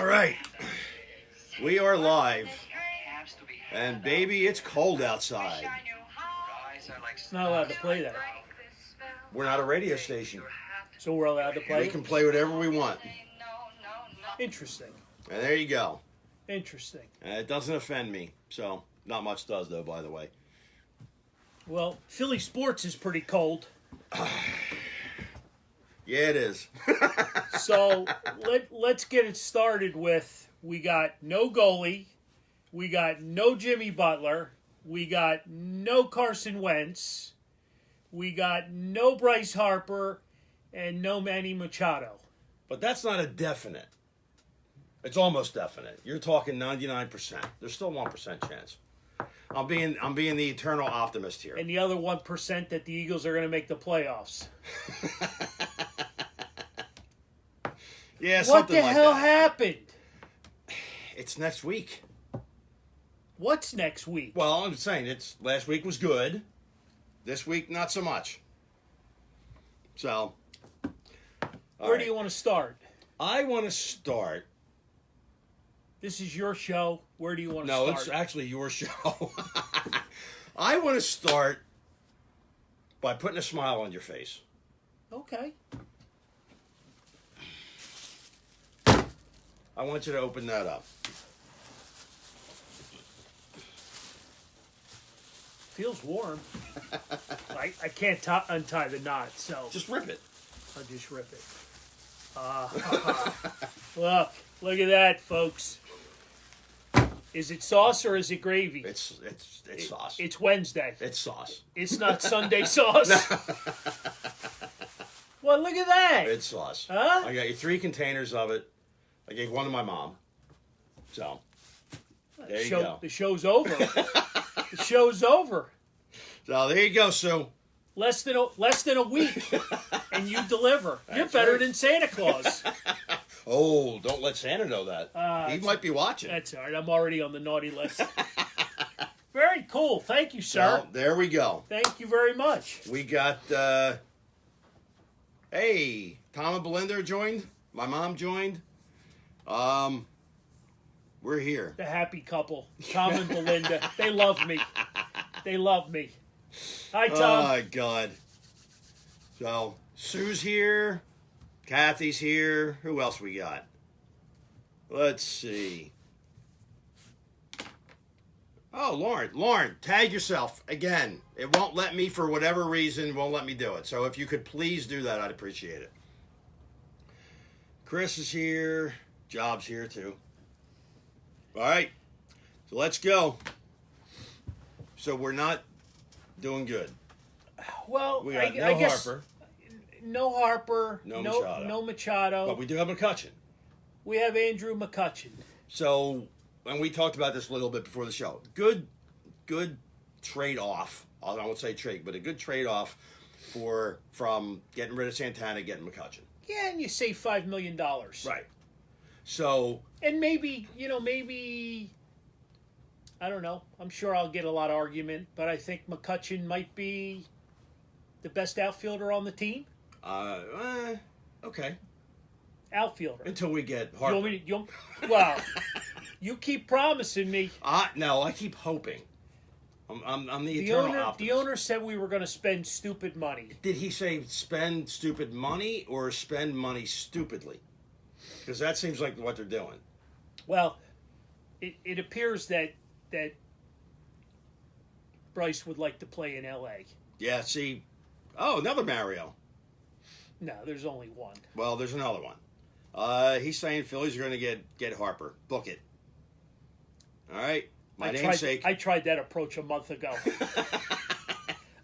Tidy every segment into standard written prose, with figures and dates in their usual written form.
All right. We are live. And baby, it's cold outside. Not allowed to play that. We're not a radio station. So we're allowed to play We it? can play whatever we want. Interesting. And there you go. Interesting. And it doesn't offend me. So, not much does, though, by the way. Well, Philly sports is pretty cold. Yeah, it is. So let's get it started with, we got no goalie, we got no Jimmy Butler, we got no Carson Wentz, we got no Bryce Harper, and no Manny Machado. But that's not a definite. It's almost definite. You're talking 99%. There's still 1% chance. I'm being the eternal optimist here. And the other 1% that the Eagles are going to make the playoffs. Yeah, What something the like hell that. happened? It's next week. What's next week? Well, I'm saying last week was good. This week, not so much. So, Where do you want to start? I want to start. This is your show. Where do you want to No, start? it's actually your show. I want to start by putting a smile on your face. Okay. I want you to open that up. Feels warm. I can't untie the knot, so Just rip it. I'll just rip it. Look at that, folks. Is it sauce or is it gravy? It's sauce. It's Wednesday. It's sauce. It's not Sunday sauce. Well, look at that. It's sauce. Huh? I got you 3 containers of it. I gave one to my mom. So, there you go. The show's over. The show's over. So, there you go, Sue. Less than a week, and you deliver. You're That's better right. than Santa Claus. Oh, don't let Santa know that. He might be watching. That's all right. I'm already on the naughty list. Very cool. Thank you, sir. Well, there we go. Thank you very much. We got, hey, Tom and Belinda joined. My mom joined. We're here. The happy couple, Tom and Belinda. They love me. They love me. Hi, Tom. Oh, my God. So, Sue's here. Kathy's here. Who else we got? Let's see. Oh, Lauren. Lauren, tag yourself. Again, it won't let me, for whatever reason, won't let me do it. So if you could please do that, I'd appreciate it. Chris is here. Job's here, too. All right. So let's go. So we're not doing good. Well, We got I no guess Harper, no Harper, No Machado. no Machado. but we do have McCutcheon. We have Andrew McCutcheon. So, and we talked about this a little bit before the show. Good trade-off. I won't say trade, but a good trade-off from getting rid of Santana, getting McCutcheon. Yeah, and you save $5 million. Right. So, And maybe, I don't know. I'm sure I'll get a lot of argument, but I think McCutcheon might be the best outfielder on the team. okay. Outfielder. Until we get You Harper. want me to, well, you keep promising me. No, I keep hoping. I'm the eternal optimist. The owner said we were going to spend stupid money. Did he say spend stupid money or spend money stupidly? Because that seems like what they're doing. Well, it appears that Bryce would like to play in L.A. Yeah, see. Oh, another Mario. No, there's only one. Well, there's another one. He's saying Phillies are going to get Harper. Book it. All right. My namesake. I tried that approach a month ago.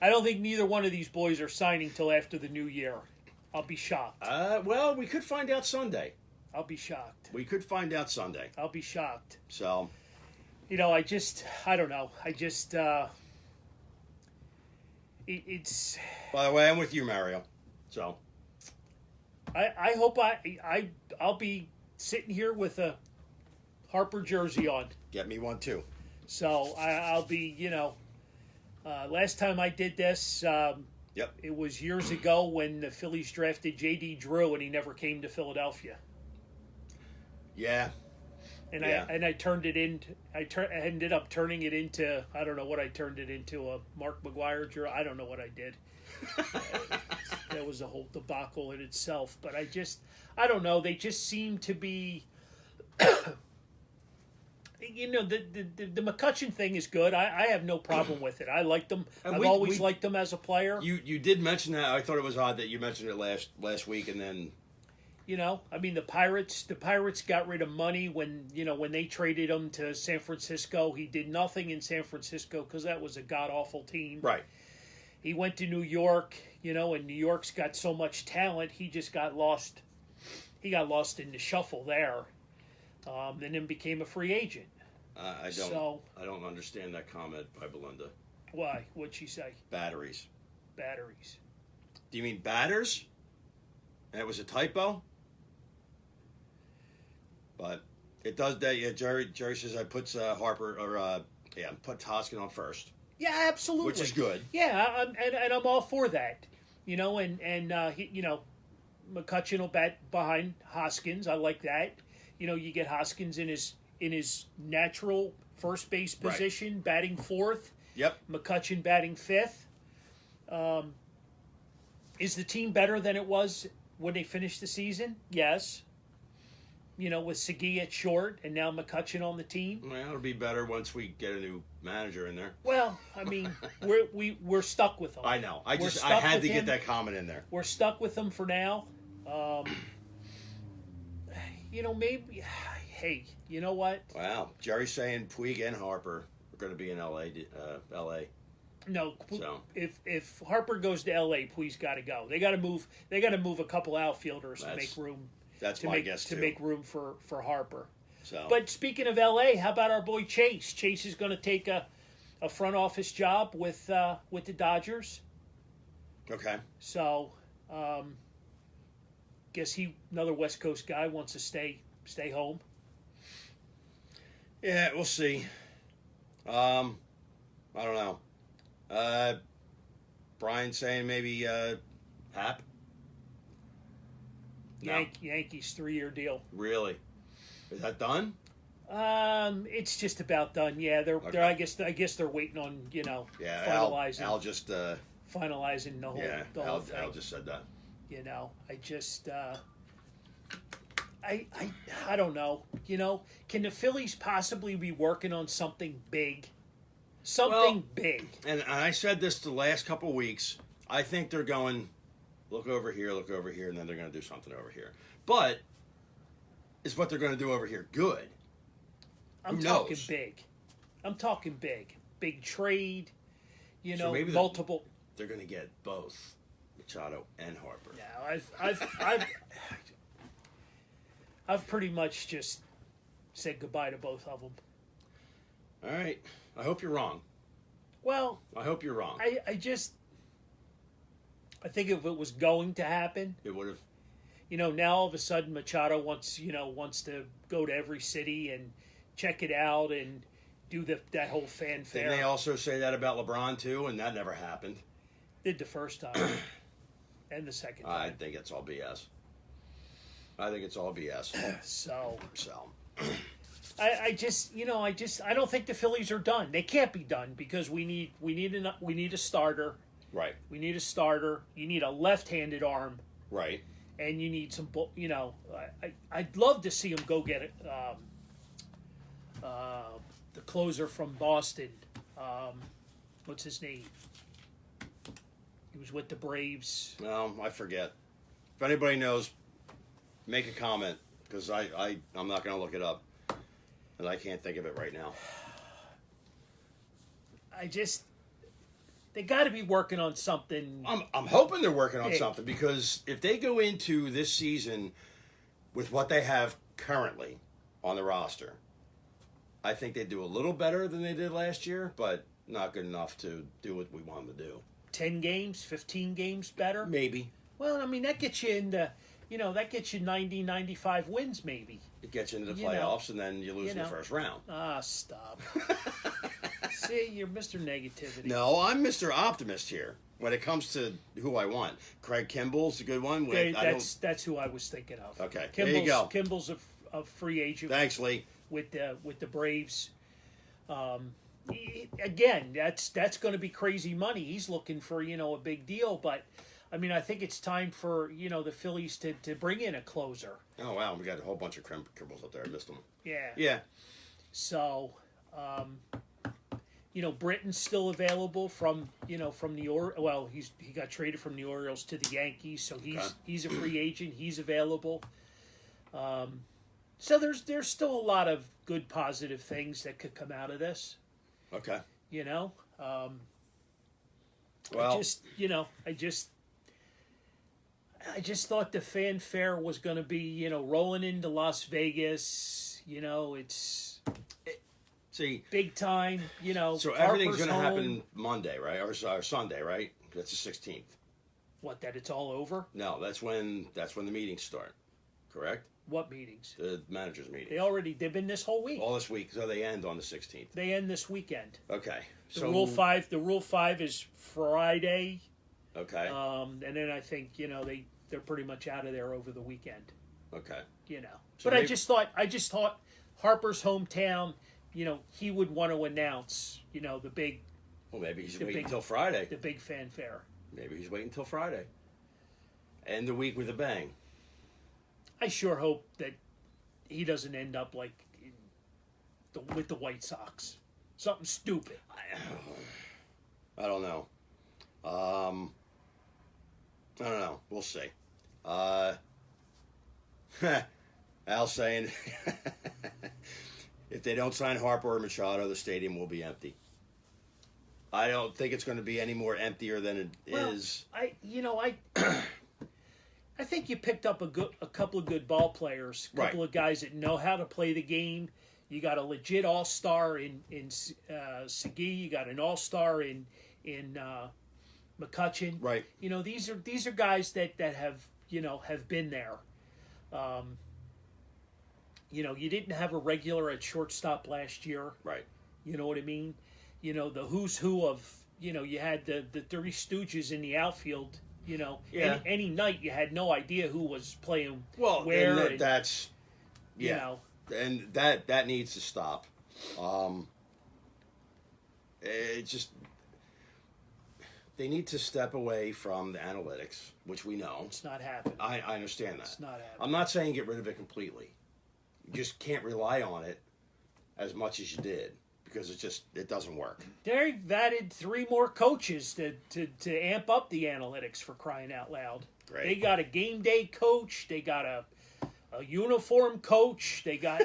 I don't think neither one of these boys are signing till after the new year. I'll be shocked. Well, we could find out Sunday. I'll be shocked. We could find out Sunday. I'll be shocked. So, I don't know. It's. by the way, I'm with you, Mario. So, I hope I'll be sitting here with a Harper jersey on. get me one too. So I'll be, last time I did this, Yep. it was years ago when the Phillies drafted J.D. Drew and he never came to Philadelphia. Yeah. And Yeah. I turned it into I ended up turning it into, I don't know what I turned it into, a Mark McGuire jersey. I don't know what I did. That was a whole debacle in itself. But I don't know. They just seem to be. The McCutcheon thing is good. I have no problem with it. I like them. And I've we- always we- liked them as a player. You did mention that. I thought it was odd that you mentioned it last week, and then I mean, the Pirates got rid of money when they traded him to San Francisco. He did nothing in San Francisco because that was a god awful team. right. He went to New York, and New York's got so much talent. He just got lost. He got lost in the shuffle there, and then became a free agent. I don't. So- I don't understand that comment by Belinda. Why? What'd she say? Batteries. Batteries. Do you mean batters? And it was a typo. But it does that. Yeah, Jerry says I puts Harper or puts Hoskin on first, Yeah, absolutely. which is good. Yeah, and I'm all for that. McCutcheon will bat behind Hoskins. I like that. You get Hoskins in his natural first base Right. position, batting fourth. Yep. McCutcheon batting fifth. Is the team better than it was when they finished the season? Yes. With Segui at short and now McCutcheon on the team. Well, it'll be better once we get a new manager in there. Well, I mean, we're stuck with them. I know. I We're had stuck to with get him. that comment in there. We're stuck with them for now. Maybe. Hey, you know what? Wow. Jerry's saying Puig and Harper are going to be in L.A. No, So. if Harper goes to L.A., Puig's got to go. They got to move. They got to move a couple outfielders to That's- make room. That's To my make guess to too. make room for Harper. So. But speaking of L.A., how about our boy Chase? Chase is going to take a front office job with the Dodgers. Okay. So, guess another West Coast guy, wants to stay home. Yeah, we'll see. I don't know. Brian saying maybe Hap. No. Yankees 3-year deal. Really? Is that done? It's just about done. Yeah, they're Okay. I guess they're waiting on Yeah. finalizing Al just finalizing the whole the whole Al thing. just said that. I just I don't know. Can the Phillies possibly be working on something big? Something big. And I said this the last couple weeks. I think they're going look over here, and then they're going to do something over here. But is what they're going to do over here good? I'm Who talking knows? big. I'm talking big. Big trade. So maybe multiple. They're going to get both Machado and Harper. Yeah, I've pretty much just said goodbye to both of them. All right. I hope you're wrong. Well, I hope you're wrong. I think if it was going to happen, It would have. now all of a sudden Machado wants to go to every city and check it out and do that whole fanfare. Didn't they also say that about LeBron too? And that never happened. Did the first time and the second I time. think it's all BS. I think it's all BS. So So. I don't think the Phillies are done. They can't be done because we need a starter. Right. We need a starter. You need a left-handed arm, Right. and you need some. I'd love to see him go get it. The closer from Boston. What's his name? He was with the Braves. Well, I forget. If anybody knows, make a comment because I'm not going to look it up, and I can't think of it right now. They got to be working on something. I'm hoping they're working on Big. something because if they go into this season with what they have currently on the roster, I think they do a little better than they did last year, but not good enough to do what we want them to do. 10 games, 15 games better. Maybe. Well, I mean, that gets you into, that gets you 90, 95 wins maybe. It gets you into the You know. playoffs, and then you lose in the know. first round. Ah, stop. See, you're Mr. Negativity. No, I'm Mr. Optimist here when it comes to who I want. Craig Kimball's a good one. Okay, that's who I was thinking of. Okay, there you go. Kimball's a free agent. Thanks, Lee. with the Braves. Again, that's going to be crazy money. He's looking for a big deal, but I mean, I think it's time for the Phillies to bring in a closer. Oh wow, we got a whole bunch of Kibbles up there. I missed them. Yeah. Yeah. So, Britton's still available from the Well, he got traded from the Orioles to the Yankees, so he's a free agent. He's available. So there's still a lot of good positive things that could come out of this. Okay. Well, I just thought the fanfare was going to be, rolling into Las Vegas. It's big time. So everything's going to Harper's happen home. Monday, right, or Sunday, right? That's the 16th. What? That it's all over? No, that's when the meetings start. Correct. What meetings? The managers' meeting. They've been this whole week. All this week, so they end on the 16th. They end this weekend. Okay. The Rule 5 is Friday. Okay. And then I think they're pretty much out of there over the weekend. Okay. So So but I just thought Harper's hometown. He would want to announce the big Well, maybe he's the waiting big- until Friday. the big fanfare. Maybe he's waiting until Friday. End the week with a bang. I sure hope that he doesn't end up like with the White Sox. Something stupid. I don't know. I don't know. We'll see. Al saying, if they don't sign Harper or Machado, the stadium will be empty. I don't think it's going to be any more emptier than it is. I think you picked up a couple of good ball players, a couple Right. of guys that know how to play the game. You got a legit all-star in Segui. You got an all-star in McCutchen. Right. These are guys that have been there. You didn't have a regular at shortstop last year. Right. You know what I mean? The who's who of you had the Three Stooges in the outfield. Yeah. Any night you had no idea who was playing Well, where. and that's yeah, you and that needs to stop. It just they need to step away from the analytics, which we know. It's not happening. I understand that. It's not happening. I'm not saying get rid of it completely. You just can't rely on it as much as you did because it doesn't work. They've added 3 more coaches to amp up the analytics, for crying out loud. Great. They got a game day coach. They got a uniform coach. They got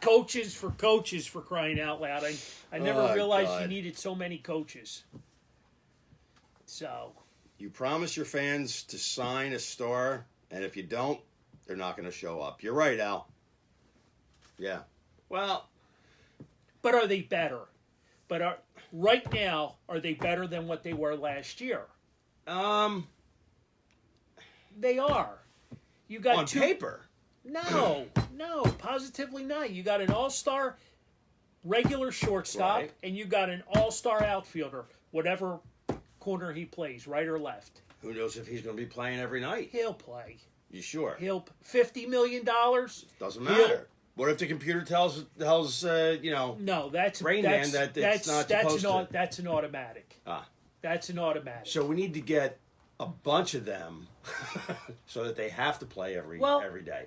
coaches for crying out loud. I never Oh, realized God. you needed so many coaches. So You promise your fans to sign a star, and if you don't, they're not going to show up. You're right, Al. Yeah. Well, but are they better? Right now, are they better than what they were last year? They are. You got on two. paper. No, positively not. You got an all-star regular shortstop, Right. and you got an all-star outfielder, whatever corner he plays, right or left. Who knows if he's going to be playing every night? He'll play. You sure? $50 million. Doesn't matter. What if the computer tells No, that's Rain that's, Man that it's that's, not that's supposed an, to? That's an automatic. That's an automatic. So we need to get a bunch of them so that they have to play every day.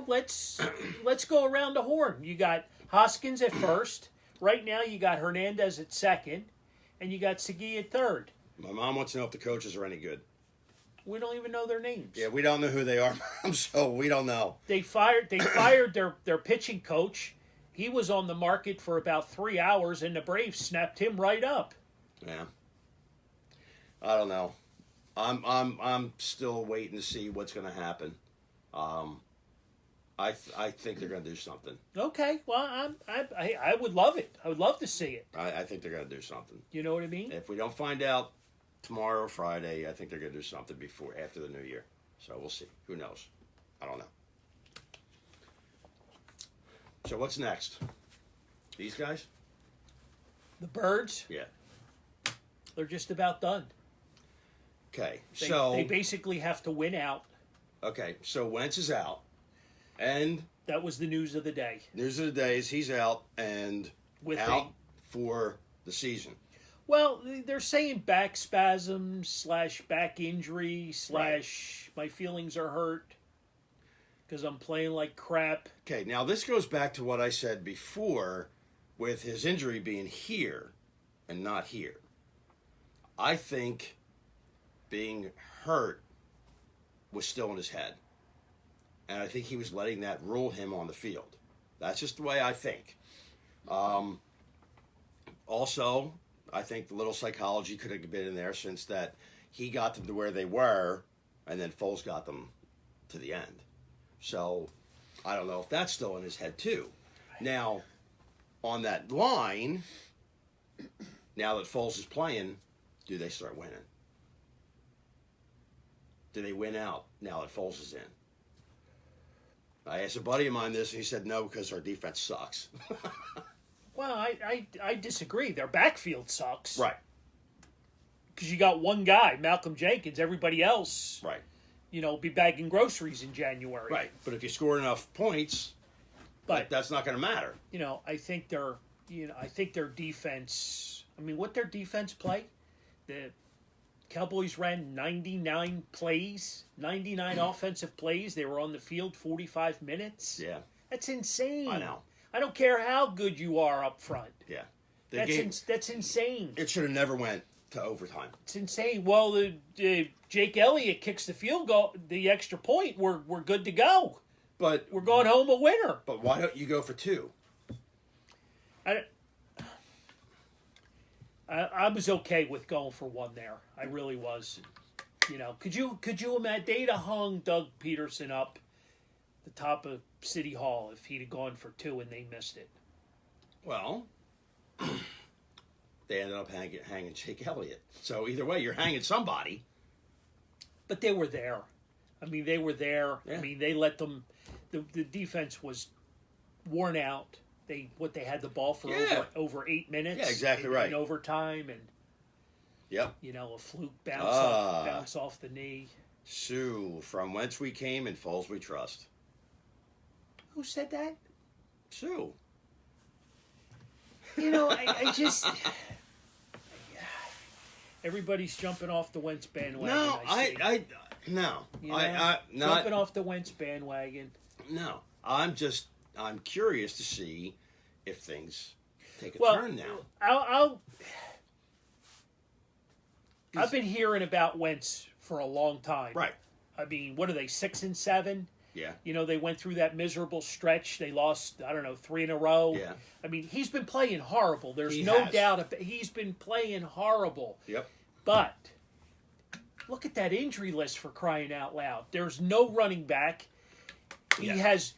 Let's go around the horn. You got Hoskins at first. Right now, you got Hernandez at second, and you got Segui at third. My mom wants to know if the coaches are any good. We don't even know their names. Yeah, we don't know who they are, Mom, so we don't know. They fired their pitching coach. He was on the market for about 3 hours, and the Braves snapped him right up. Yeah. I don't know. I'm still waiting to see what's going to happen. I think they're going to do something. Okay, well, I would love it. I would love to see it. I think they're going to do something. You know what I mean? If we don't find out tomorrow or Friday, I think they're going to do something after the new year. So we'll see. Who knows? I don't know. So what's next? These guys? The Birds, Yeah. they're just about done. Okay. They basically have to win out. Okay. So Wentz is out, and That was the news of the day. News of the day is he's out and With out for the season. Well, they're saying back spasm / back injury / my feelings are hurt because I'm playing like crap. Okay, now this goes back to what I said before with his injury being here and not here. I think being hurt was still in his head. And I think he was letting that rule him on the field. That's just the way I think. Also, I think the little psychology could have been in there since that he got them to where they were, and then Foles got them to the end. So, I don't know if that's still in his head too. Now, on that line, now that Foles is playing, do they start winning? Do they win out now that Foles is in? I asked a buddy of mine this, and he said no because our defense sucks. Well, I disagree. Their backfield sucks. Right. Because you got one guy, Malcolm Jenkins. Everybody else, Right. Be bagging groceries in January. Right. But if you score enough points, But that's not going to matter. I think their defense. I mean, what their defense play? The Cowboys ran 99 plays, 99 offensive plays. They were on the field 45 minutes. Yeah. That's insane. I know. I don't care how good you are up front. Yeah. That's insane. It should have never went to overtime. It's insane. Well, the Jake Elliott kicks the field goal, the extra point. We're good to go. But We're going home a winner. But why don't you go for two? I was okay with going for one there. I really was. Could you imagine? They'd have hung Doug Peterson up the top of City Hall if he'd have gone for two and they missed it. Well, they ended up hanging Jake Elliott. So either way, you're hanging somebody. But they were there. I mean, they were there. Yeah. I mean, they let them. The defense was worn out. They had the ball for over 8 minutes. Yeah, exactly right. In overtime, and Yep. a fluke bounce off the knee. Sue, from whence we came and Foles we trust. Who said that? Sue. I just everybody's jumping off the Wentz bandwagon. No, no. I not jumping off the Wentz bandwagon. No. I'm curious to see if things take a Well, turn now. I've been hearing about Wentz for a long time. Right. I mean, what are they, 6-7? Yeah. They went through that miserable stretch. They lost, 3 in a row. Yeah. I mean, he's been playing horrible. There's He no has. doubt. He's been playing horrible. Yep. But look at that injury list, for crying out loud. There's no running back. He has.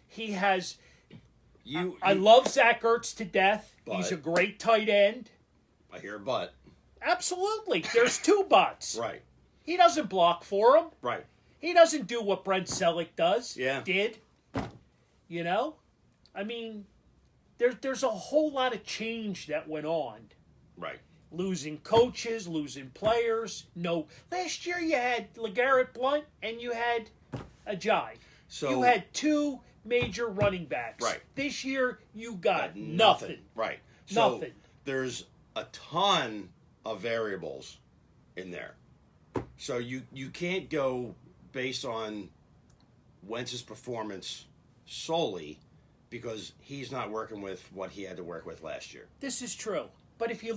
I love Zach Ertz to death. He's But- a great tight end. I hear a but. Absolutely. There's two buts. Right. He doesn't block for him. Right. He doesn't do what Brent Selleck does. Yeah. Did. I mean, there's a whole lot of change that went on. Right. Losing coaches, losing players. No, last year you had LeGarrette Blount and you had Ajayi. So You had two major running backs. Right. This year you got nothing. Right. So Nothing. there's a ton of variables in there. So you can't go based on Wentz's performance solely because he's not working with what he had to work with last year. This is true. But if you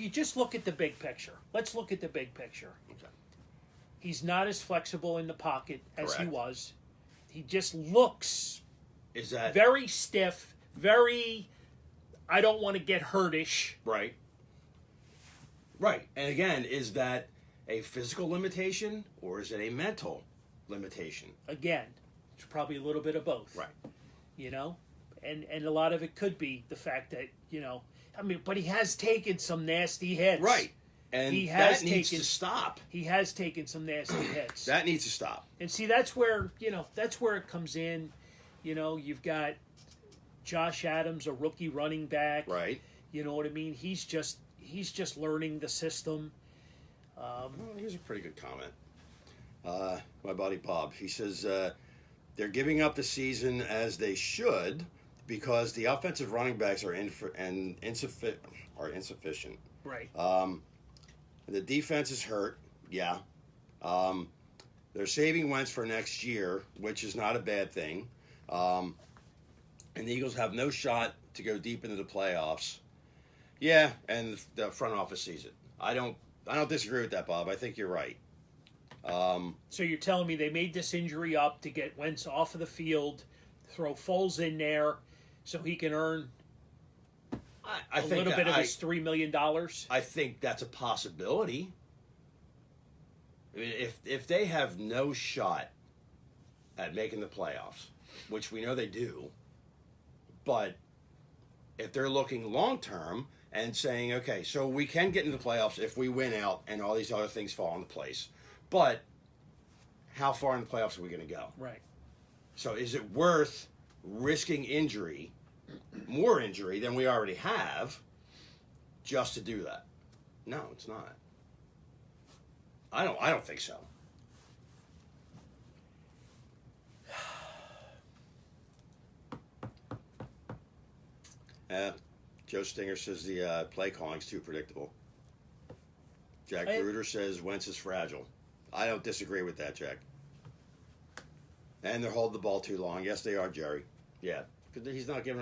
just look at the big picture, let's look at the big picture. Okay. He's not as flexible in the pocket as he Correct. was. He just looks Is that very stiff, very I don't want to get hurtish. right? Right. And again, is that a physical limitation or is it a mental limitation? Again, it's probably a little bit of both. Right. And a lot of it could be the fact that, but he has taken some nasty hits. Right. And He has that needs taken- to stop. He has taken some nasty hits. That needs to stop. And see, that's where it comes in. You've got Josh Adams, a rookie running back. Right. You know what I mean? He's just learning the system. Well, here's a pretty good comment. My buddy Bob, he says, they're giving up the season as they should because the offensive running backs are insufficient. Right. The defense is hurt. Yeah. They're saving Wentz for next year, which is not a bad thing. And the Eagles have no shot to go deep into the playoffs. Yeah, and the front office sees it. I don't disagree with that, Bob. I think you're right. So you're telling me they made this injury up to get Wentz off of the field, throw Foles in there, so he can earn I a think little bit of his $3 million? I think that's a possibility. I mean, if they have no shot at making the playoffs, which we know they do, but if they're looking long term and saying, okay, so we can get into the playoffs if we win out and all these other things fall into place, but how far in the playoffs are we going to go? Right. So is it worth risking more injury than we already have, just to do that? No, it's not. I don't think so. Joe Stinger says the play calling's too predictable. Jack Bruder says Wentz is fragile. I don't disagree with that, Jack. And they're holding the ball too long. Yes, they are, Jerry. Yeah, because they're not giving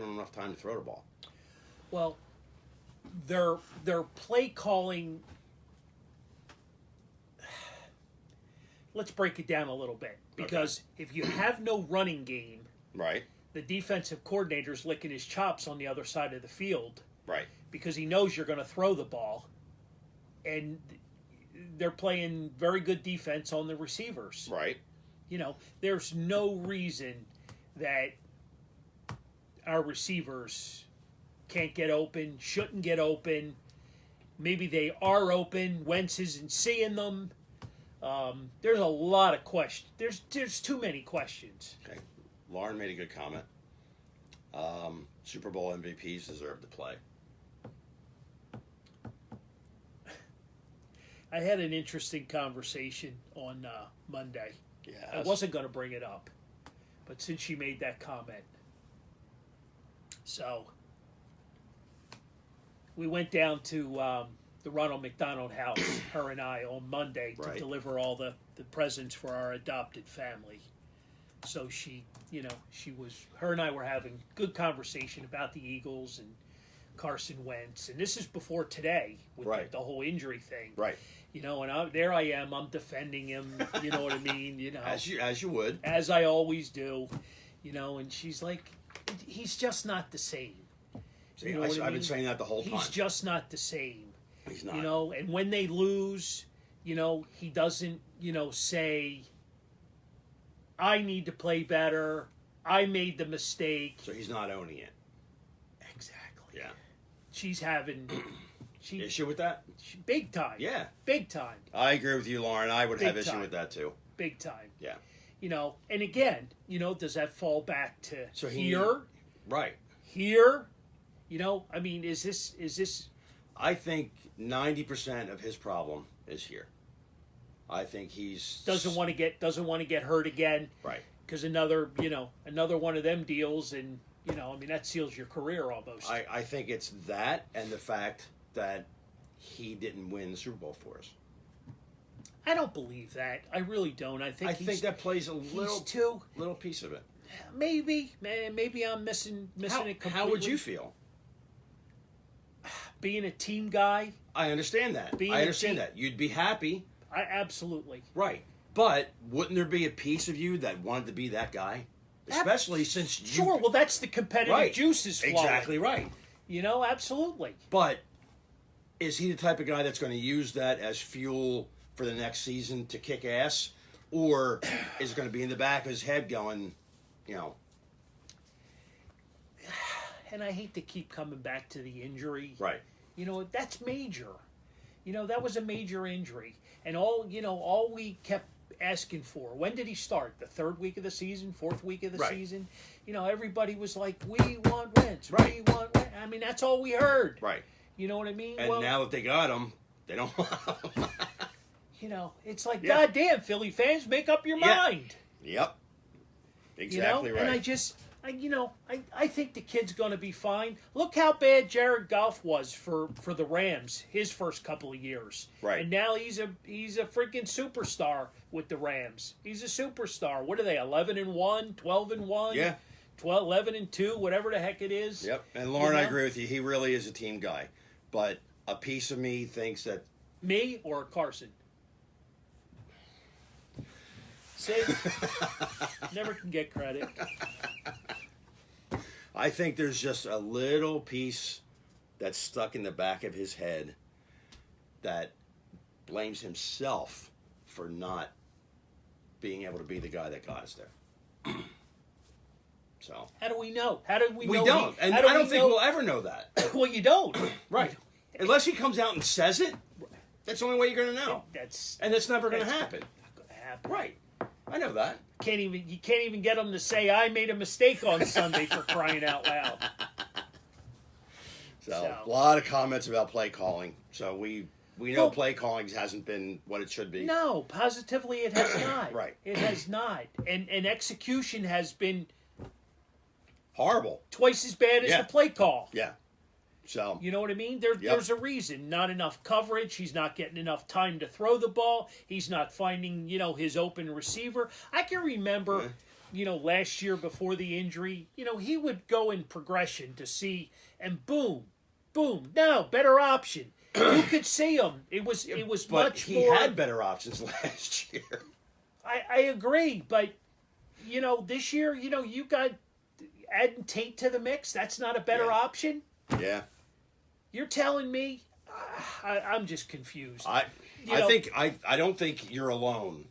him enough time to throw the ball. Well, their play calling. Let's break it down a little bit, because if you have no running game, Right. the defensive coordinator's licking his chops on the other side of the field, Right. because he knows you're going to throw the ball, and they're playing very good defense on the receivers. Right. You know, there's no reason that our receivers can't get open, shouldn't get open. Maybe they are open. Wentz isn't seeing them. There's a lot of questions. There's too many questions. Okay. Lauren made a good comment. Super Bowl MVPs deserve to play. I had an interesting conversation on Monday. Yes. I wasn't going to bring it up, but since she made that comment. So, we went down to the Ronald McDonald House, her and I, on Monday to Right. deliver all the presents for our adopted family. So her and I were having good conversation about the Eagles and Carson Wentz. And this is before today with Right. the whole injury thing. Right. You know, and there I am, I'm defending him, you know what I mean? You know, As you would. as I always do, you know, and she's like, he's just not the same. See, You know what I I've been mean? saying that the whole time. He's just not the same. He's not. You know, and when they lose, you know, he doesn't, you know, say, I need to play better. I made the mistake. So he's not owning it. Exactly. Yeah. She's having, Issue with that? big time. Yeah. Big time. I agree with you, Lauren. I would Big have issue time. with that too. Big time. Yeah. You know, and again, you know, does that fall back to So here? Right. Here? You know, I mean, is this I think 90% of his problem is here. I think he's doesn't want to get hurt again, right. because another one of them deals, and you know, I mean, that seals your career almost. I think it's that and the fact that he didn't win the Super Bowl for us. I don't believe that. I really don't. I think that plays a little piece of it. maybe I'm missing it completely. How would you feel? Being a team guy? I understand that. Being I a understand team- that. You'd be happy. I absolutely. Right. But wouldn't there be a piece of you that wanted to be that guy? Especially since you... Sure, well, that's the competitive Right. juices flowing. Exactly right. You know, absolutely. But is he the type of guy that's going to use that as fuel for the next season to kick ass? Or is it going to be in the back of his head going, you know... And I hate to keep coming back to the injury. Right. You know, that's major. You know, that was a major injury. And all we kept asking for, when did he start? The third week of the season? Fourth week of the Right. season? You know, everybody was like, we want Wentz. Right. We want Wentz. I mean, that's all we heard. Right. You know what I mean? And now that they got him, they don't want him. You know, it's like, Yeah. goddamn, Philly fans, make up your Yeah. mind. Yep. Exactly right. And I think the kid's going to be fine. Look how bad Jared Goff was for the Rams his first couple of years. Right. And now he's a freaking superstar with the Rams. He's a superstar. What are they? 11-1, 12-1. Yeah. 11-2, whatever the heck it is. Yep. And Lauren, I agree with you. He really is a team guy. But a piece of me thinks that Me or Carson? See? Never can get credit. I think there's just a little piece that's stuck in the back of his head that blames himself for not being able to be the guy that got us there. So How do we know? How do we know? we don't, and I don't think we'll ever know that. Well, you don't. Right. Unless he comes out and says it, that's the only way you're going to know. And it's never going to happen. Not going to happen. Right. I know that. You can't even get them to say I made a mistake on Sunday for crying out loud. So a lot of comments about play calling. So we know play calling hasn't been what it should be. No, positively it has not. Right. It has not. And execution has been Horrible. twice as bad as Yeah. the play call. Yeah. So You know what I mean? There's a reason. Not enough coverage. He's not getting enough time to throw the ball. He's not finding, his open receiver. I can remember, last year before the injury, he would go in progression to see, and boom, boom. No, better option. You could see him. It was but much he more. had better options last year. I agree, but this year, you got adding Tate to the mix. That's not a better Yeah. option. Yeah. You're telling me? I'm just confused. I don't think you're alone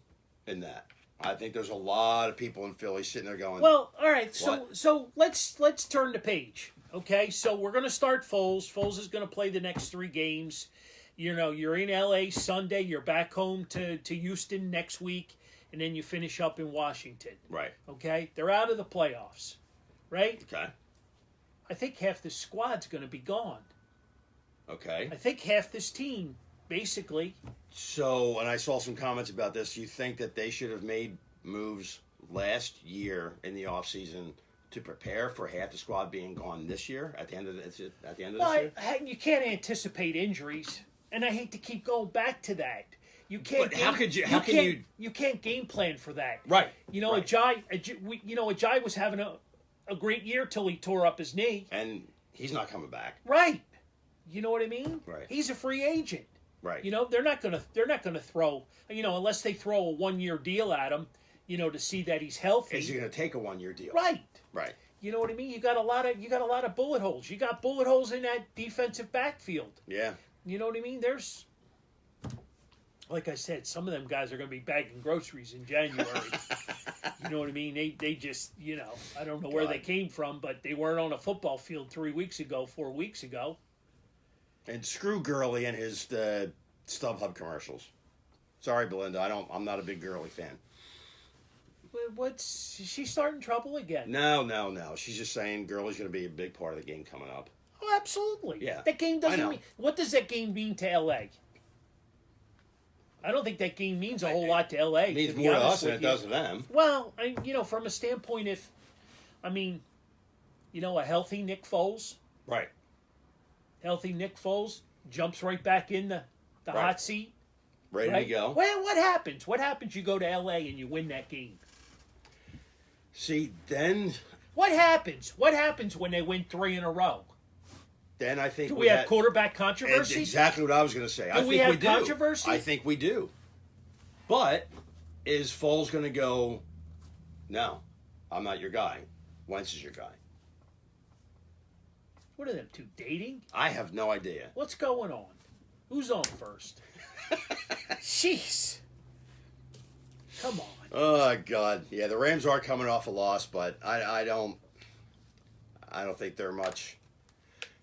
in that. I think there's a lot of people in Philly sitting there going, Well, all right. What? So let's turn the page. Okay, so we're going to start Foles. Foles is going to play the next 3 games. You're in LA Sunday. You're back home to Houston next week, and then you finish up in Washington. right. Okay, they're out of the playoffs, right? Okay. I think half the squad's going to be gone. Okay. I think half this team, basically. So, and I saw some comments about this. You think that they should have made moves last year in the offseason to prepare for half the squad being gone this year at the end of this year? You can't anticipate injuries, and I hate to keep going back to that. You can't. But how can you? You can't game plan for that. Right. Right. Ajay was having a great year till he tore up his knee. And he's not coming back. Right. You know what I mean? Right. He's a free agent. Right. They're not gonna throw, unless they throw a 1-year deal at him, to see that he's healthy. Is he going to take a 1-year deal? Right. Right. You know what I mean? You got a lot of bullet holes. You got bullet holes in that defensive backfield. Yeah. You know what I mean? There's, like I said, some of them guys are going to be bagging groceries in January. You know what I mean? They just, I don't know where God. they came from, but they weren't on a football field 4 weeks ago. And screw Gurley and his StubHub commercials. Sorry, Belinda. I'm not a big Gurley fan. What's she starting trouble again? No. She's just saying Gurley's going to be a big part of the game coming up. Oh, absolutely. Yeah. That game I doesn't know. mean. What does that game mean to LA? I don't think that game means a whole lot to LA. It means more to us than it does to them. Well, from a standpoint, a healthy Nick Foles. Right. Healthy Nick Foles jumps right back in the Right. hot seat. Ready Right? to go. Well, what happens? What happens? You go to LA and you win that game. See, then What happens? What happens when they win 3 in a row? I think Do we have quarterback controversy? That's exactly what I was going to say. I think we have we do. controversy? I think we do. But is Foles going to go, no, I'm not your guy. Wentz is your guy. What are them two dating? I have no idea. What's going on? Who's on first? Jeez. Come on. Oh God, yeah, the Rams are coming off a loss, but I don't think they're much.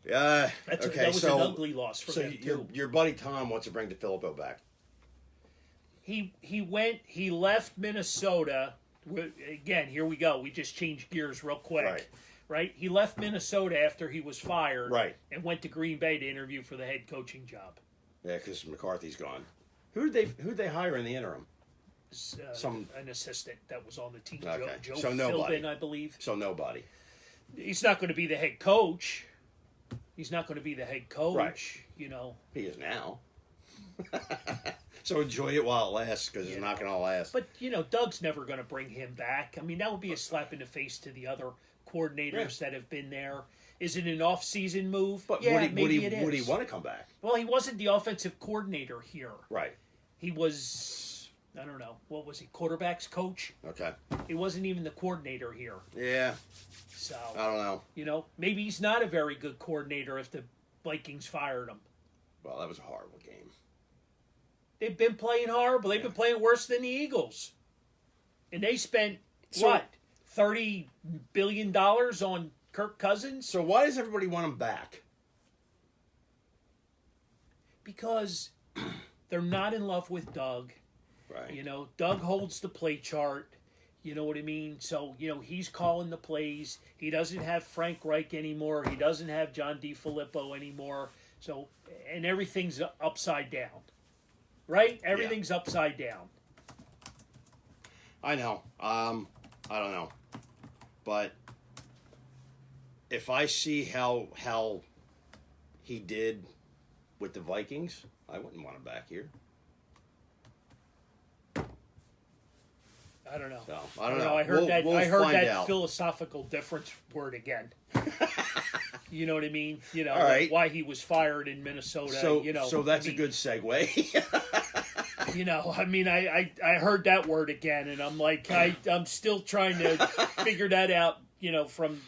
Yeah, That okay, was so an ugly loss for them too. your buddy Tom wants to bring DeFilippo back. He left Minnesota. Again, here we go. We just changed gears real quick. Right? He left Minnesota after he was fired. Right. And went to Green Bay to interview for the head coaching job. Yeah, because McCarthy's gone. Who'd they hire in the interim? an assistant that was on the team. Okay. Joe So nobody. Philbin, I believe. So nobody. He's not going to be the head coach. He's not going to be the head coach. Right. You know. He is now. So enjoy it while it lasts, because it's not going to last. But you know, Doug's never going to bring him back. I mean, that would be a slap in the face to the other coordinators that have been there. Is it an off-season move? But yeah, would maybe it is. would he want to come back? Well, he wasn't the offensive coordinator here. Right. He was, I don't know, what was he, quarterback's coach? Okay. He wasn't even the coordinator here. Yeah. So, I don't know. you know, maybe he's not a very good coordinator if the Vikings fired him. Well, that was a horrible game. They've been playing horrible. They've been playing worse than the Eagles. And they spent, $30 billion on Kirk Cousins? So why does everybody want him back? Because they're not in love with Doug. Right. You know, Doug holds the play chart. You know what I mean? So, you know, he's calling the plays. He doesn't have Frank Reich anymore. He doesn't have John DeFilippo anymore. So, and everything's upside down. Right? Everything's upside down. I know. I don't know. But if I see how he did with the Vikings, I wouldn't want him back here. I don't know. So, I don't know. I heard We'll I heard find that out. philosophical difference word again. You know what I mean? You know, All right. why he was fired in Minnesota. So, you know, so that's I mean, a good segue. You know, I mean, I heard that word again, and I'm like, I'm still trying to figure that out. You know, from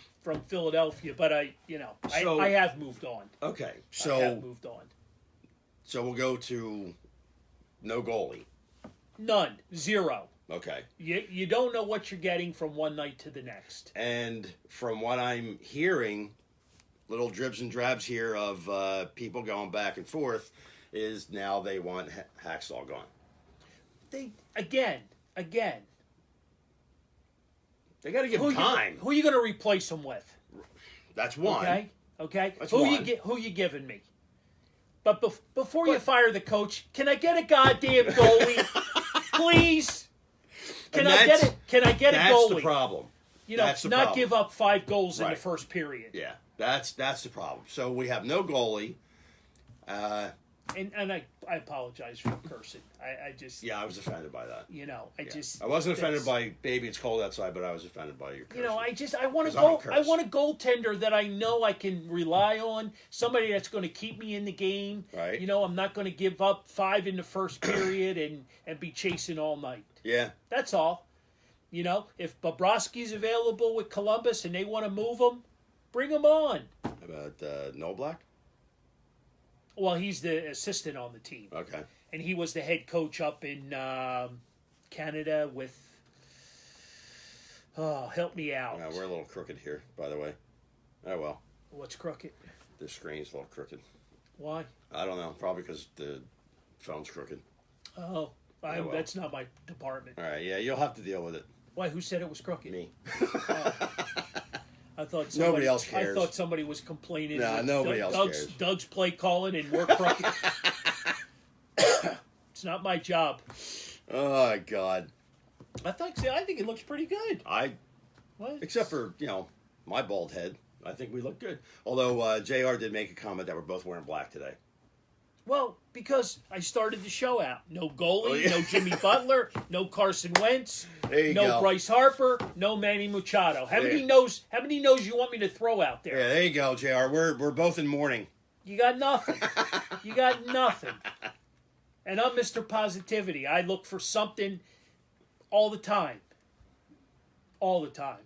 Philadelphia, but I have moved on. Okay, I have so moved on. we'll go to no goalie. None, zero. Okay, You don't know what you're getting from one night to the next. and from what I'm hearing, little dribs and drabs here of people going back and forth, is now they want Hacksaw gone. They again. They got to give him time. Who are you going to replace him with? That's one. Okay. That's who one. Who you giving me? But before you fire the coach, can I get a goddamn goalie, please? Can I get it? Can I get a goalie? That's the problem. You know, That's the not problem. give up 5 goals in the Right. first period. Yeah, that's the problem. So we have no goalie. And I apologize for cursing. I just Yeah, I was offended by that. you know I wasn't offended that's- by "Baby, it's cold outside," but I was offended by your cursing. You know, I want 'Cause to I don't go. I curse. want a goaltender that I know I can rely on. Somebody that's going to keep me in the game. Right. You know, I'm not going to give up 5 in the first period and be chasing all night. Yeah, That's all. You know, if Bobrovsky's available with Columbus and they want to move him, bring him on. about No Black. Well, he's the assistant on the team, Okay. and he was the head coach up in Canada with. Oh, help me out. We're a little crooked here, by the way. Oh well, What's crooked? the screen's a little crooked. Why? I don't know. Probably because the phone's crooked. Oh, well. that's not my department. All right. Yeah, you'll have to deal with it. Why? Who said it was crooked? Me. I thought somebody, Nobody else cares. I thought somebody was complaining. Nah, that nobody else Doug's, cares. Doug's play calling and we're crooked. It's not my job. Oh my God. I think it looks pretty good. What? Except for my bald head. I think we look good. Although Jr. did make a comment that we're both wearing black today. Well, because I started the show out. No goalie, Oh, yeah. no Jimmy Butler, no Carson Wentz, There you no go. Bryce Harper, no Manny Machado. How many Yeah. no's you want me to throw out there? Yeah, there you go, Jr. We're both in mourning. You got nothing. You got nothing. And I'm Mr. Positivity. I look for something all the time. All the time.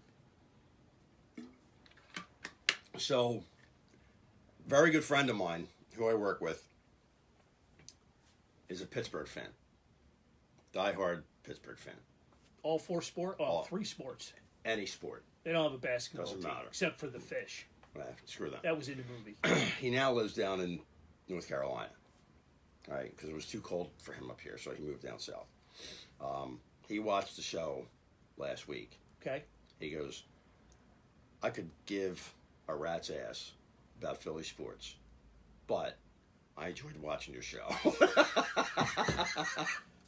So, very good friend of mine who I work with is a Pittsburgh fan. Diehard Pittsburgh fan. All 4 sports? Oh, All. 3 sports. Any sport. They don't have a basketball Doesn't team, matter. except for the fish. Screw that. That was in the movie. He now lives down in North Carolina. All right, because it was too cold for him up here, so he moved down south. He watched the show last week. Okay? He goes, I could give a rat's ass about Philly sports, but I enjoyed watching your show.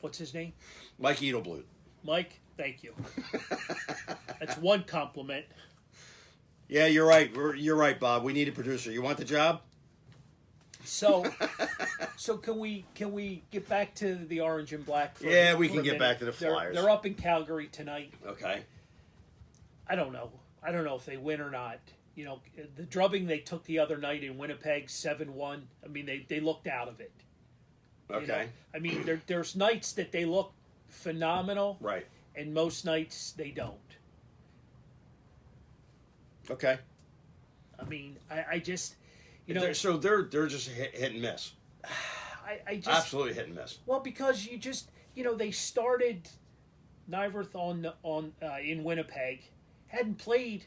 What's his name? Mike Edelblut. Mike, thank you. That's one compliment. Yeah, you're right. You're right, Bob. We need a producer. You want the job? So can we get back to the orange and black? Yeah, we for can a get minute? back to the Flyers. They're up in Calgary tonight. Okay. I don't know if they win or not. You know, the drubbing they took the other night in Winnipeg, 7-1. I mean, they looked out of it. Okay. You know? I mean, there's nights that they look phenomenal, Right. and most nights they don't. Okay. I mean, I just, you know, they're just hit and miss. I just Absolutely hit and miss. well, because they started Nyverth on in Winnipeg, hadn't played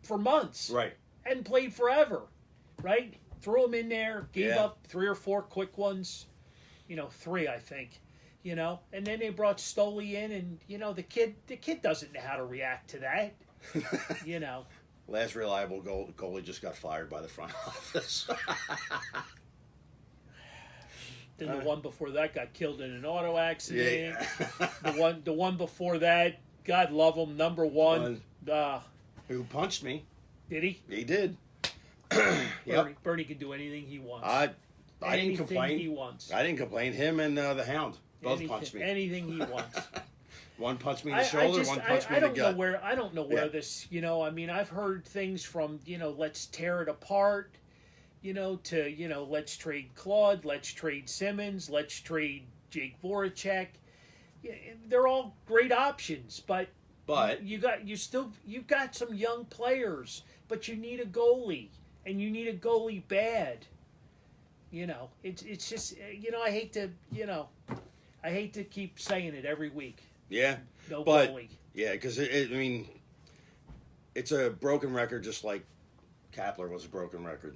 for months, Right. hadn't played forever, right? Threw him in there, gave Yeah. up 3 or 4 quick ones, 3 I think, and then they brought Stoley in, and the kid doesn't know how to react to that, Last reliable goalie just got fired by the front office. Then the one before that got killed in an auto accident. Yeah. The one before that, God love him, number one. Who punched me? Did he? He did. Bernie can do anything he wants. I didn't Anything complain. he wants. I didn't complain. Him and the Hound both punched me. Anything he wants. One punched me in the shoulder. One punched me in the gut. I don't know where Yeah. this. I mean, I've heard things from let's tear it apart. To let's trade Claude, let's trade Simmons, let's trade Jake Voracek. Yeah, they're all great options, but you've got some young players, but you need a goalie, and you need a goalie bad. It's just I hate to keep saying it every week. Yeah. No But goalie. yeah, because I mean, it's a broken record, just like Kapler was a broken record.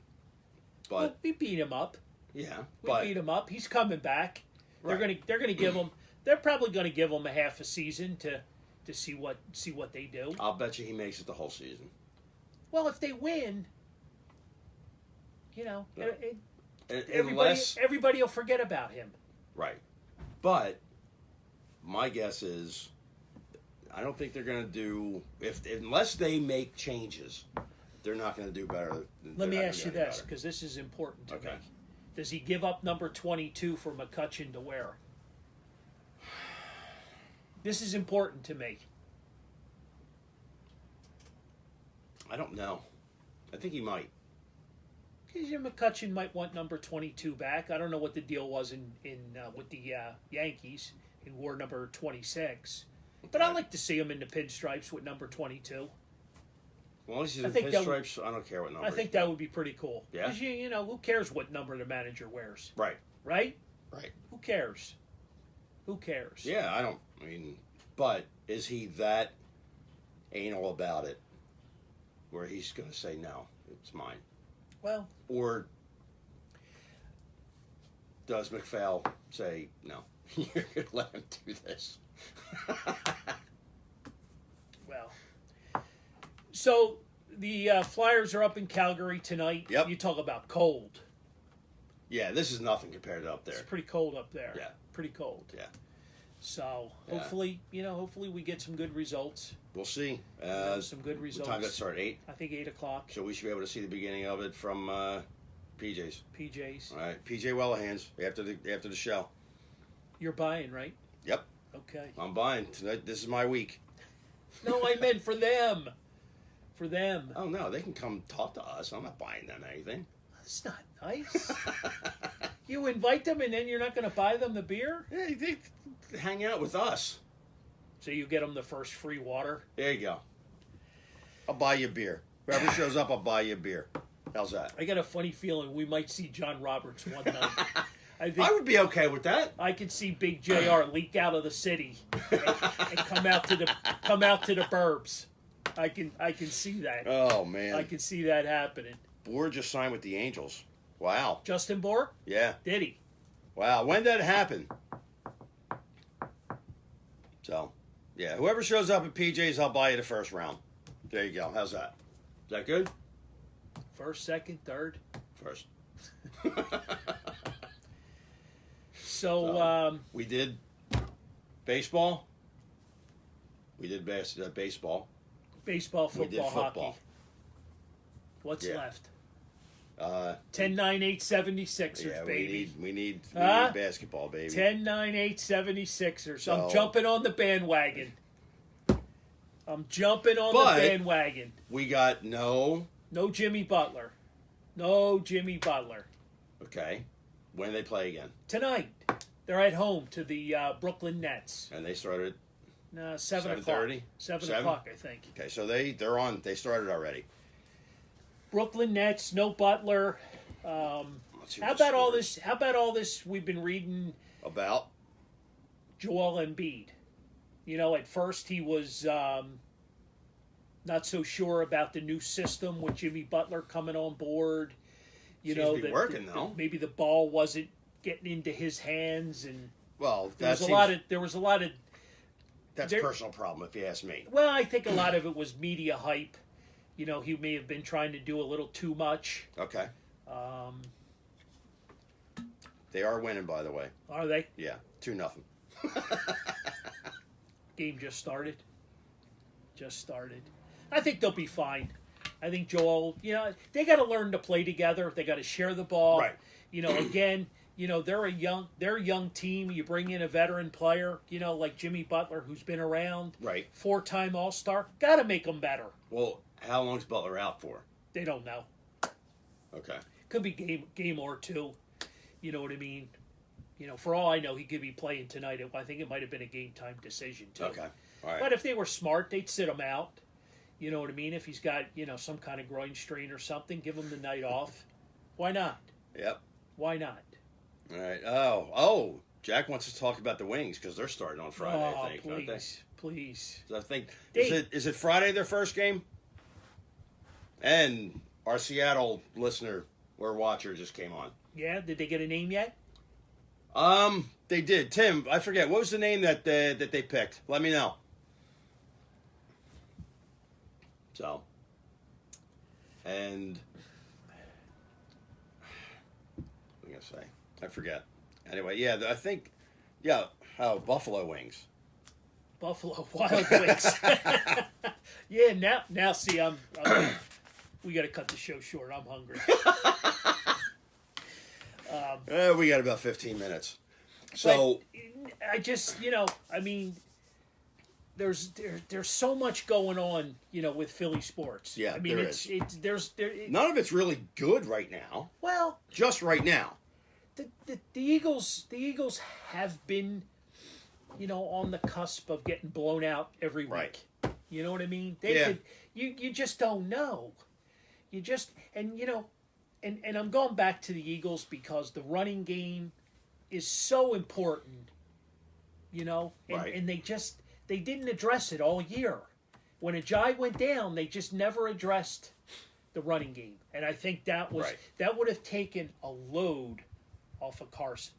But Well, we beat him up. yeah, We beat him up. He's coming back. Right. They're gonna give him. They're probably gonna give him a half a season to see what they do. I'll bet you he makes it the whole season. Well, if they win, Yeah. everybody will forget about him. Right. But my guess is, I don't think they're going to do unless they make changes. They're not going to do better. Let me ask you this, because this is important to Okay. me. Does he give up number 22 for McCutcheon to wear? This is important to me. I don't know. I think he might. Because McCutcheon might want number 22 back. I don't know what the deal was in with the Yankees. He wore number 26. But I like to see him in the pinstripes with number 22. As long as he's I in think that pinstripes, I don't care what number. I think that would be pretty cool. Yeah? 'Cause who cares what number the manager wears, Right. right? Right. Who cares? Who cares? Yeah, I mean, but is he that anal about it where he's going to say, no, it's mine? Well, Or does McPhail say, no, you're going to let him do this? well. So the Flyers are up in Calgary tonight. Yep. You talk about cold. Yeah, this is nothing compared to up there. It's pretty cold up there. Yeah. Pretty cold. Yeah. So Yeah. hopefully we get some good results. We'll see. Some good What results. time does it start? 8? I think 8:00. So we should be able to see the beginning of it from PJ's. PJs. All right, PJ Wellahans after the show. You're buying, right? Yep, Okay. I'm buying tonight. This is my week. No, I meant for them. For them. Oh no, they can come talk to us. I'm not buying them anything. That's not nice. You invite them and then you're not going to buy them the beer? Yeah, they hang out with us. So you get them the first free water? There you go. I'll buy you a beer. Whoever shows up, I'll buy you a beer. How's that? I got a funny feeling we might see John Roberts one night. I think I would be okay with that. I could see Big JR leak out of the city and come out to the burbs. I can see that. Oh man, I can see that happening. Boer just signed with the Angels. Wow. Justin Bohr? Yeah. Did he? Wow. When did that happen? So, yeah. Whoever shows up at PJ's, I'll buy you the first round. There you go. How's that? Is that good? First, second, third. First. So, we did baseball. We did baseball. baseball, We did football, football. hockey. What's Yeah. left? Uh, 10-9-8-76ers, yeah, baby. we need Huh? basketball, baby. 10-9-8-76ers. I'm So- jumping on the bandwagon. I'm jumping on But- the bandwagon. We got no. No Jimmy Butler. No Jimmy Butler. Okay. When they play again, Tonight, they're at home to the Brooklyn Nets. and they started. 7 o'clock. 7:30? 7 7? o'clock, I think. Okay, so they're on. They started already. Brooklyn Nets, no Butler. Let's see How what the about all score this? How about all this? We've been reading is. About. Joel Embiid. You know, at first he was not so sure about the new system with Jimmy Butler coming on board. You Seems know, to be working, though. maybe the ball wasn't getting into his hands, and Well, there was a lot of. That's there- a personal problem, if you ask me. Well, I think a lot of it was media hype. You know, he may have been trying to do a little too much. Okay. They are winning, by the way. Are they? Yeah, 2-0. Game just started. Just started. I think they'll be fine. I think Joel, you know, they got to learn to play together. They got to share the ball. Right. You know, again, you know, they're a young team. You bring in a veteran player, you know, like Jimmy Butler, who's been around, Right. 4-time All-Star. Got to make them better. Well, how long's Butler out for? They don't know. Okay. Could be game or two. You know what I mean? You know, for all I know, he could be playing tonight. I think it might have been a game time decision too. Okay. All right. But if they were smart, they'd sit him out. You know what I mean? If he's got, you know, some kind of groin strain or something, give him the night off. Why not? Yep. Why not? All right. Oh. Jack wants to talk about the Wings because they're starting on Friday, Oh, I think, aren't they? please. So I think They- is it Friday their first game? And our Seattle listener or watcher just came on. Yeah, did they get a name yet? They did. Tim, I forget what was the name that they picked. Let me know. So, and what am I gonna say? I forget. Anyway, yeah, I think, yeah. Oh, Buffalo Wings. Buffalo Wild Wings. Yeah, now see, I'm we got to cut the show short. I'm hungry. We got about 15 minutes. So, But I just, you know, I mean, there's so much going on, you know, with Philly sports. Yeah, I mean, there it's there's none of it's really good right now. well, Just right now. the Eagles have been, you know, on the cusp of getting blown out every week. Right. You know what I mean? Yeah. You just don't know. You just and you know, and I'm going back to the Eagles because the running game is so important. You know, and, Right. and they didn't address it all year. When Ajayi went down, they just never addressed the running game, and I think that Right. would have taken a load off of Carson.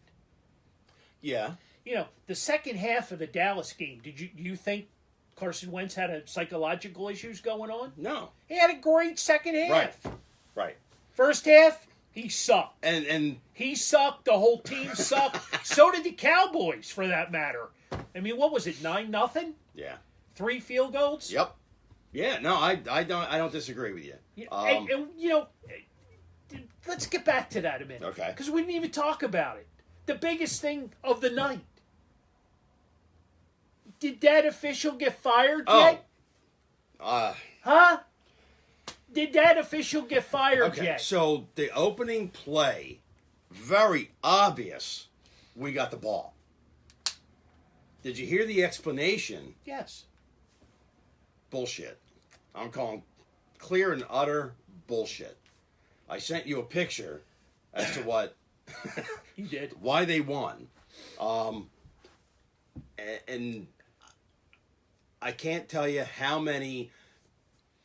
Yeah. You know, the second half of the Dallas game, do you think Carson Wentz had a psychological issues going on? No. He had a great second half. Right. Right. First half, he sucked. And He sucked. The whole team sucked. So did the Cowboys, for that matter. I mean, what was it? 9-0? yeah. 3 field goals. Yep. Yeah. No, I don't disagree with you. Yeah, and, you know, let's get back to that a minute. Okay. Because we didn't even talk about it. The biggest thing of the night. Did that official get fired yet? Huh? Did that official get fired Okay. yet? So the opening play, very obvious. We got the ball. Did you hear the explanation? Yes. Bullshit. I'm calling clear and utter bullshit. I sent you a picture as to what You did. why they won. And I can't tell you how many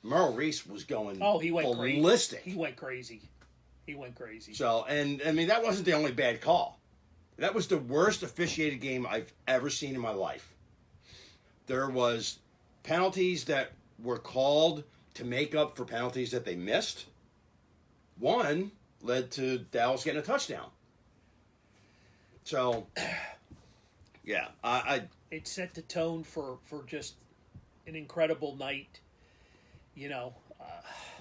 Merrill Reese was going Oh, he went ballistic. crazy. He went crazy. He went crazy. So, and I mean, that wasn't the only bad call. That was the worst officiated game I've ever seen in my life. There was penalties that were called to make up for penalties that they missed. One led to Dallas getting a touchdown. So, yeah, It set the tone for just an incredible night. You know,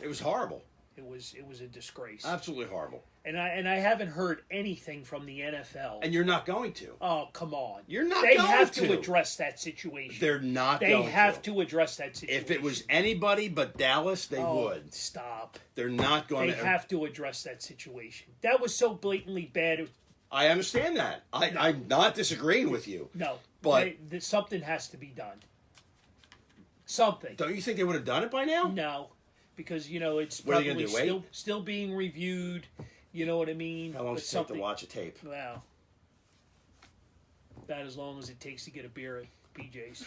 it was horrible. it was a disgrace. Absolutely horrible. And I haven't heard anything from the NFL. And you're not going to. Oh, come on. You're not They going have to. to address that situation. They're not They going have to address that situation. If it was anybody but Dallas, they would. Stop. They're not going They to. have to address that situation. That was so blatantly bad. I understand that. I'm not disagreeing with you. No. But something has to be done. Something. don't you think they would have done it by now? No. Because, it's What are they probably gonna do, wait? still being reviewed. You know what I mean? How long But does it take to watch a tape? Well, about as long as it takes to get a beer at PJ's.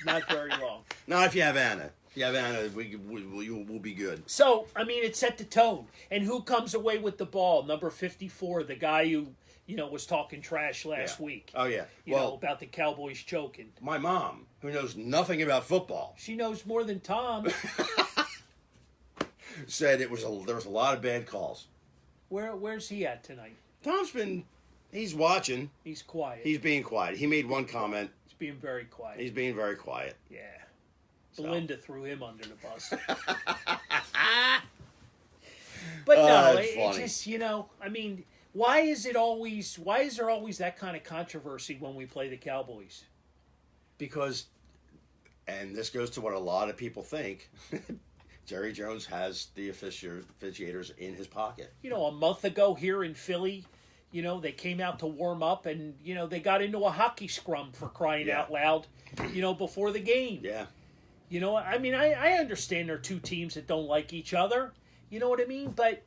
Not very long. Not if you have Anna. If you have Anna, we'll be good. So, I mean, it set the tone. And who comes away with the ball? Number 54, the guy who, was talking trash last Yeah. week. Oh, yeah. You know, about the Cowboys choking. My mom, who knows nothing about football, She knows more than Tom. said there was a lot of bad calls. Where's he at tonight? He's watching. He's quiet. He's being quiet. He made one comment. He's being very quiet. He's being very quiet. Yeah. So. Belinda threw him under the bus. But no, it's it's funny. just, I mean, why is there always that kind of controversy when we play the Cowboys? Because, and this goes to what a lot of people think, Jerry Jones has the officiators in his pocket. A month ago here in Philly, they came out to warm up and, they got into a hockey scrum for crying Yeah. out loud, before the game. Yeah. I mean, I understand there are two teams that don't like each other. You know what I mean? But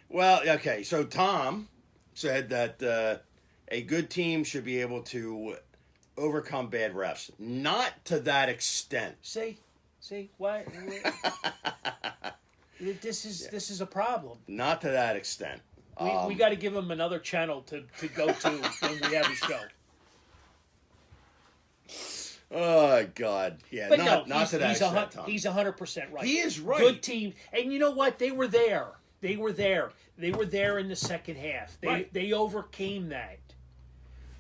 Well, okay, so Tom said that a good team should be able to overcome bad refs. Not to that extent. see, why? This is a problem. Not to that extent. We got to give him another channel to go to when we have a show. Oh, God. Yeah, But not no, to that extent, Tom. he's 100% right. He is right. Good team, and you know what? They were there. They were there in the second half. They overcame that.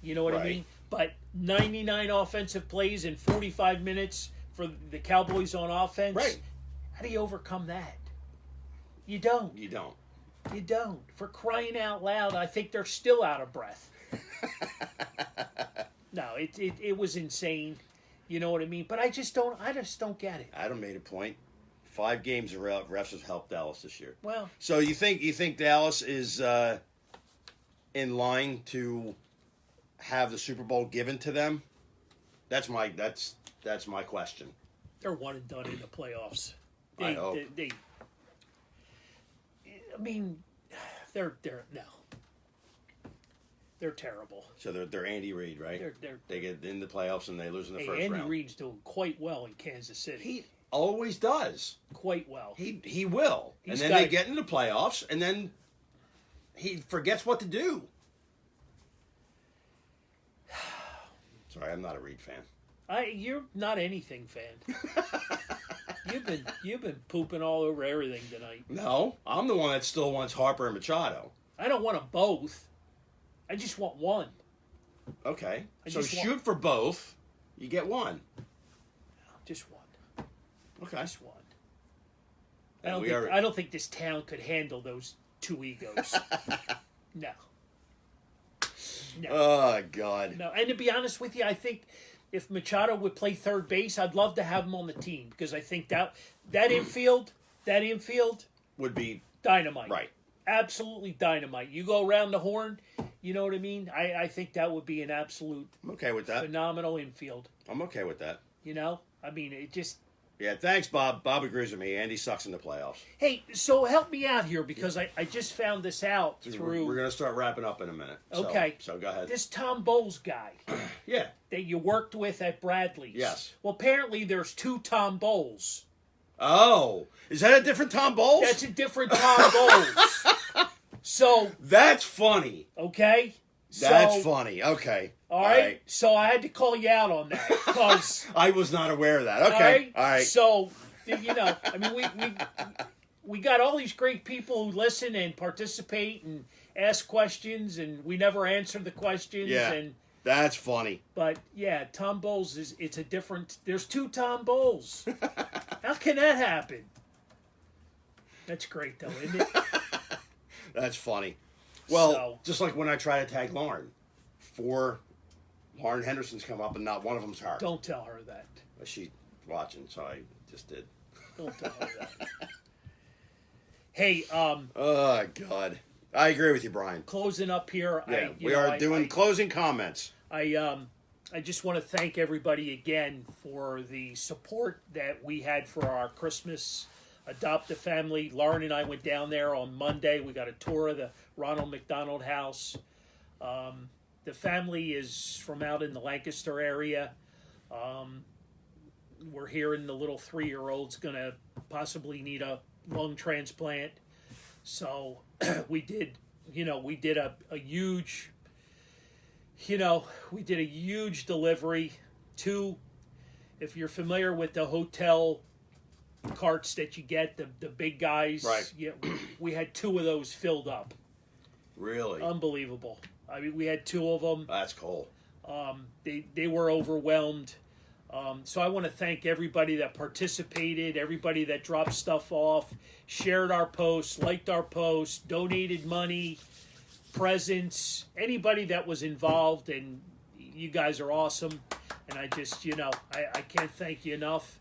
You know what I Right. mean? But 99 offensive plays in 45 minutes for the Cowboys on offense. Right. How do you overcome that? You don't. You don't. You don't. For crying out loud, I think they're still out of breath. No, it was insane. You know what I mean? But I just don't get it. Adam made a point. 5 games of refs have helped Dallas this year. Well, So you think Dallas is in line to have the Super Bowl given to them? That's my question. they're one and done in the playoffs. I hope. I mean, they're no. They're terrible. So they're Andy Reid, right? They're They get in the playoffs and they lose in the first Andy round. Reid's doing quite well in Kansas City. He always does. Quite well. He will. He's And then got they it. get into the playoffs and then he forgets what to do. Sorry, I'm not a Reid fan. You're not anything fan. You've been pooping all over everything tonight. No, I'm the one that still wants Harper and Machado. I don't want them both. I just want one. Okay. I So just want- shoot for both. You get one. Just one. Okay. Just one. And I don't think this town could handle those two egos. No. No. Oh, God. No. And to be honest with you, I think if Machado would play third base, I'd love to have him on the team because I think that infield, Would be dynamite. right. Absolutely dynamite. You go around the horn, you know what I mean? I think that would be an absolute I'm okay with that. phenomenal infield. I'm okay with that. You know? I mean, it just... Yeah, thanks, Bob. Bob agrees with me. Andy sucks in the playoffs. Hey, so help me out here because I just found this out through... We're going to start wrapping up in a minute. Okay. So go ahead. This Tom Bowles guy Yeah. that you worked with at Bradley's. Yes. Well, apparently there's two Tom Bowles. Oh, is that a different Tom Bowles? That's a different Tom Bowles. So, That's funny. okay? That's So, funny. Okay. All right? So I had to call you out on that because... I was not aware of that. Okay. All right. So, I mean, we got all these great people who listen and participate, ask questions and we never answer the questions. Yeah. And That's funny. but yeah, Tom Bowles it's a different. There's two Tom Bowles. How can that happen? That's great though, isn't it? That's funny. Well, So- just like when I try to tag Lauren, 4 Lauren Hendersons come up and not one of them's her. Don't tell her that. She's watching, so I just did. Don't tell her that. Hey, Oh God, I agree with you, Brian. closing up here. Yeah, we are doing closing comments. I just want to thank everybody again for the support that we had for our Christmas Adopt a Family. Lauren and I went down there on Monday. We got a tour of the Ronald McDonald House. The family is from out in the Lancaster area. We're hearing the little 3-year-old's going to possibly need a lung transplant. So we did a huge, we did a huge delivery to, if you're familiar with the hotel carts that you get, the big guys. Right. Yeah, we had 2 of those filled up. Really, Unbelievable. I mean, we had 2 of them. that's cool. They were overwhelmed. So I want to thank everybody that participated, everybody that dropped stuff off, shared our posts, liked our posts, donated money, presents, anybody that was involved, and you guys are awesome. And I just, I can't thank you enough.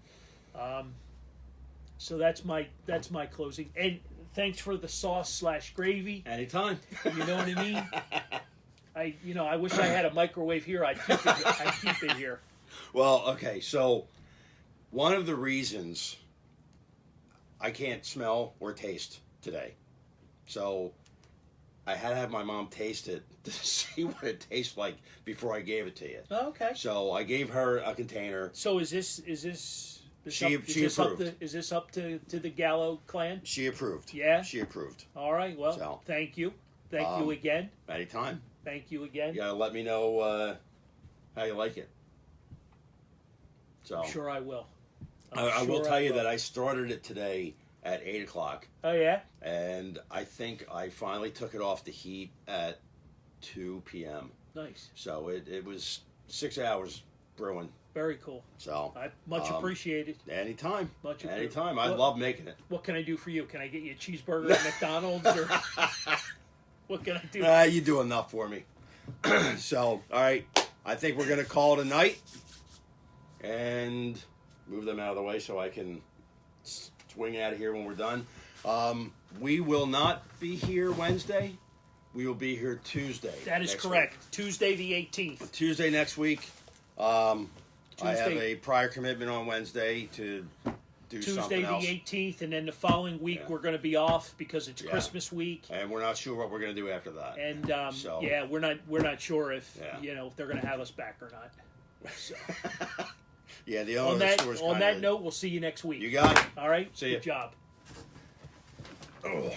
So that's my closing. And thanks for the sauce / gravy. Anytime. You know what I mean? I wish I had a microwave here. I'd keep it here. Well, okay, so one of the reasons I can't smell or taste today, so I had to have my mom taste it to see what it tastes like before I gave it to you. Oh, okay. So I gave her a container. So is this She approved. Is this up to the Gallo clan? She approved. Yeah? She approved. All right. Well, So, thank you. Thank you again. Anytime. Thank you again. You gotta let me know how you like it. So I'm sure I will. I will tell you that I started it today at 8 o'clock. Oh yeah. And I think I finally took it off the heat at 2 p.m. Nice. So it was 6 hours brewing. Very cool. So I much appreciated. anytime, Much appreciated. anytime. I What- love making it. What can I do for you? Can I get you a cheeseburger at McDonald's or what can I do? You do enough for me. So all right, I think we're gonna call it a night and move them out of the way so I can swing out of here when we're done. We will not be here Wednesday. We will be here Tuesday. That is next correct. week. Tuesday the 18th. Tuesday next week. I have Tuesday. a prior commitment on Wednesday to do Tuesday something the else, 18th, and then the following week Yeah. we're going to be off because it's Yeah. Christmas week. and we're not sure what we're going to do after that. And So- yeah, we're not sure if Yeah. if they're going to have us back or not. So Yeah, the owner on of the that store is on kinda, that note, we'll see you next week. you got it. All right. See ya. Good job. Oh.